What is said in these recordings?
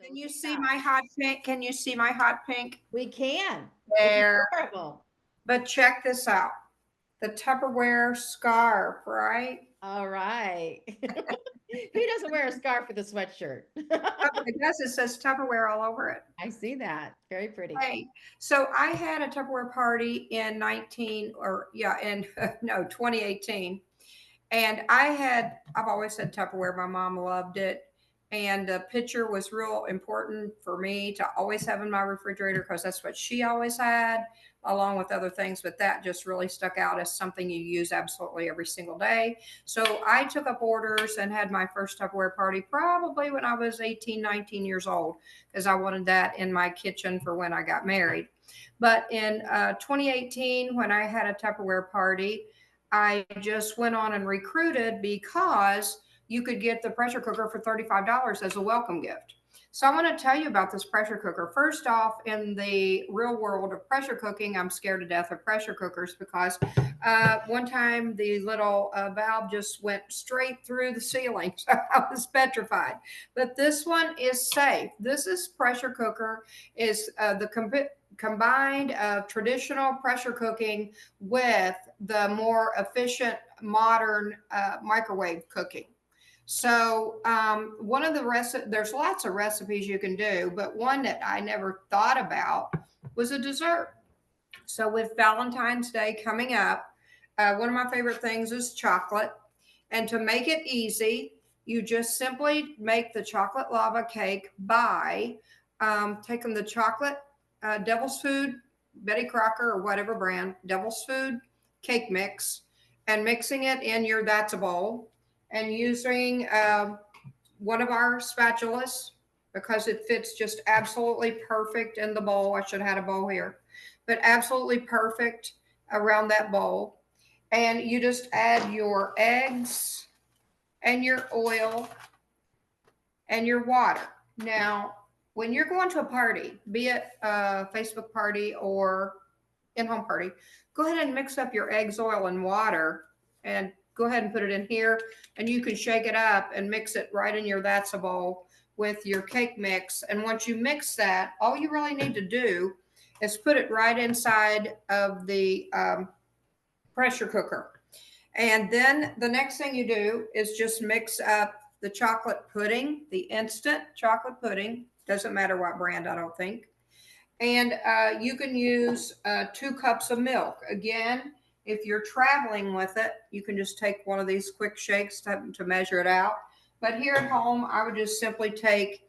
Can So you good see job. my hot pink? Can you see my hot pink? We can. It's There. adorable. But check this out. The Tupperware scarf, right? All right. Who doesn't wear a scarf with a sweatshirt? Oh, it does. It says Tupperware all over it. I see that. Very pretty. Hey, so I had a Tupperware party in 19 or yeah, in no, 2018. And I've always said Tupperware. My mom loved it. And the picture was real important for me to always have in my refrigerator because that's what she always had, along with other things. But that just really stuck out as something you use absolutely every single day. So I took up orders and had my first Tupperware party probably when I was 18, 19 years old because I wanted that in my kitchen for when I got married. But in 2018, when I had a Tupperware party, I just went on and recruited because you could get the pressure cooker for $35 as a welcome gift. So I want to tell you about this pressure cooker. First off, in the real world of pressure cooking, I'm scared to death of pressure cookers because one time the little valve just went straight through the ceiling. So I was petrified. But this one is safe. This is pressure cooker is the combined of traditional pressure cooking with the more efficient modern microwave cooking. So one of the there's lots of recipes you can do, but one that I never thought about was a dessert. So with Valentine's Day coming up, one of my favorite things is chocolate. And to make it easy, you just simply make the chocolate lava cake by taking the chocolate Devil's Food, Betty Crocker, or whatever brand, Devil's Food cake mix, and mixing it in your that's a bowl, and using one of our spatulas because it fits just absolutely perfect in the bowl. I should have had a bowl here, but absolutely perfect around that bowl. And you just add your eggs and your oil and your water. Now, when you're going to a party, be it a Facebook party or in-home party, go ahead and mix up your eggs, oil, and water, and go ahead and put it in here. And you can shake it up and mix it right in your that's a bowl with your cake mix. And once you mix that, all you really need to do is put it right inside of the pressure cooker. And then the next thing you do is just mix up the chocolate pudding, the instant chocolate pudding. Doesn't matter what brand, I don't think. And you can use 2 cups of milk. Again, if you're traveling with it, you can just take one of these quick shakes to measure it out. But here at home, I would just simply take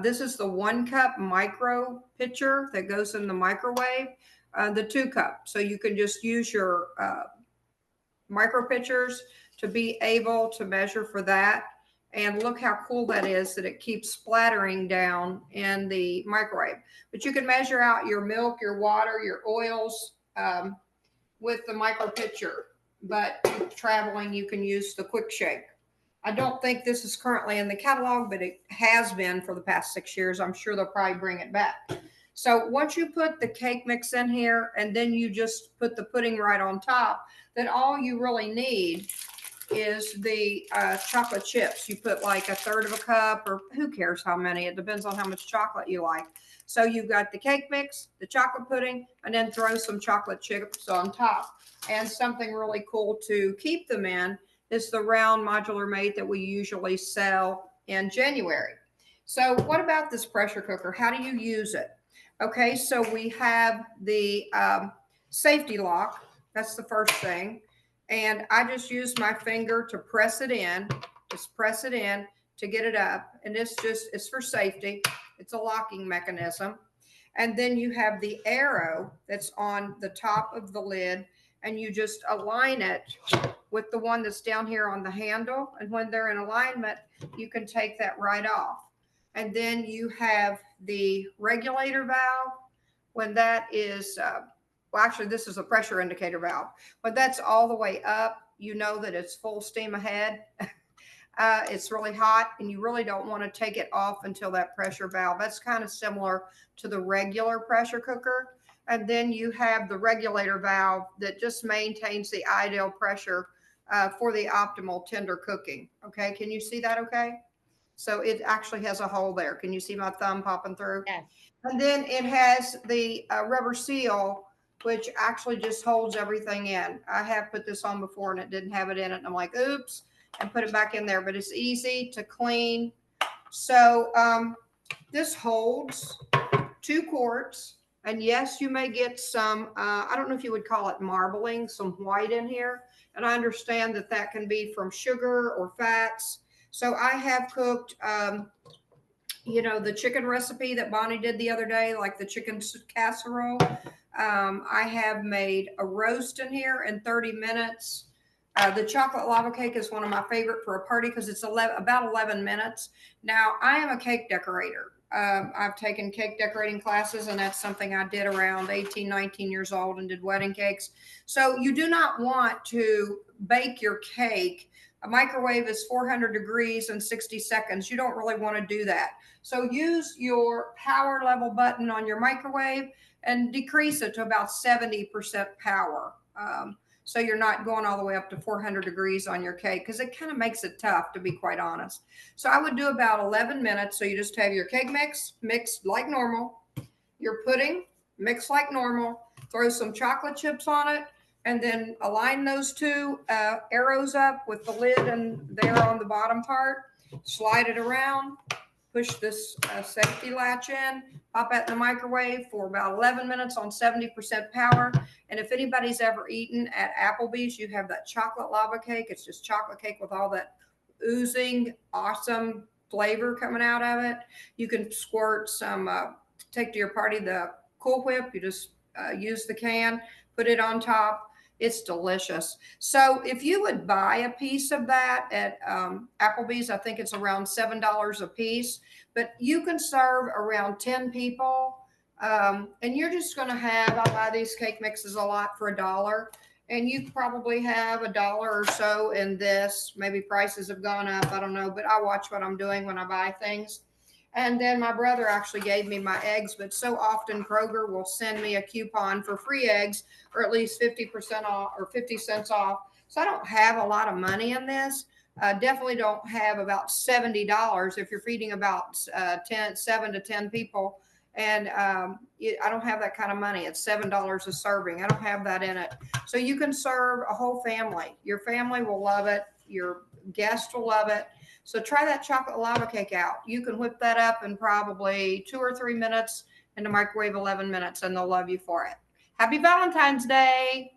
this is the 1 cup micro pitcher that goes in the microwave, the 2 cup. So you can just use your micro pitchers to be able to measure for that. And look how cool that is that it keeps splattering down in the microwave. But you can measure out your milk, your water, your oils with the micro pitcher. But if traveling, you can use the quick shake. I don't think this is currently in the catalog, but it has been for the past 6 years. I'm sure they'll probably bring it back. So once you put the cake mix in here and then you just put the pudding right on top, then all you really need is the chocolate chips. You put like 1/3 of a cup, or who cares how many? It depends on how much chocolate you like. So you've got the cake mix, the chocolate pudding, and then throw some chocolate chips on top. And something really cool to keep them in is the round modular mate that we usually sell in January. So what about this pressure cooker? How do you use it? Okay, so we have the safety lock. That's the first thing. And I just use my finger to press it in, just press it in to get it up. And it's for safety. It's a locking mechanism. And then you have the arrow that's on the top of the lid, and you just align it with the one that's down here on the handle. And when they're in alignment, you can take that right off. And then you have the regulator valve. When that is, well, actually, this is a pressure indicator valve. When that's all the way up, you know that it's full steam ahead. It's really hot, and you really don't want to take it off until that pressure valve. That's kind of similar to the regular pressure cooker. And then you have the regulator valve that just maintains the ideal pressure for the optimal tender cooking. Okay, can you see that okay? So it actually has a hole there. Can you see my thumb popping through? Yes. And then it has the rubber seal, which actually just holds everything in. I have put this on before and it didn't have it in it. And I'm like, oops, and put it back in there. But it's easy to clean. So this holds 2 quarts. And yes, you may get some, I don't know if you would call it marbling, some white in here. And I understand that that can be from sugar or fats. So I have cooked, the chicken recipe that Bonnie did the other day, like the chicken casserole. I have made a roast in here in 30 minutes. The chocolate lava cake is one of my favorite for a party because it's about 11 minutes. Now, I am a cake decorator. I've taken cake decorating classes, and that's something I did around 18, 19 years old and did wedding cakes. So you do not want to bake your cake. A microwave is 400 degrees in 60 seconds. You don't really want to do that. So use your power level button on your microwave and decrease it to about 70% power. So you're not going all the way up to 400 degrees on your cake because it kind of makes it tough, to be quite honest. So I would do about 11 minutes. So you just have your cake mix mixed like normal, your pudding mixed like normal, throw some chocolate chips on it, and then align those two arrows up with the lid and there on the bottom part. Slide it around, push this safety latch in, pop it in the microwave for about 11 minutes on 70% power. And if anybody's ever eaten at Applebee's, you have that chocolate lava cake. It's just chocolate cake with all that oozing, awesome flavor coming out of it. You can squirt some, take to your party the Cool Whip. You just use the can, put it on top. It's delicious. So if you would buy a piece of that at Applebee's, I think it's around $7 a piece, but you can serve around 10 people. And you're just going to have, I buy these cake mixes a lot for $1. And you probably have $1 or so in this. Maybe prices have gone up. I don't know, but I watch what I'm doing when I buy things. And then my brother actually gave me my eggs, but so often Kroger will send me a coupon for free eggs or at least 50% off or 50 cents off. So I don't have a lot of money in this. Definitely don't have about $70 if you're feeding about 7 to 10 people. And I don't have that kind of money. It's $7 a serving. I don't have that in it. So you can serve a whole family. Your family will love it. Your guests will love it. So try that chocolate lava cake out. You can whip that up in probably 2 or 3 minutes, in the microwave 11 minutes, and they'll love you for it. Happy Valentine's Day.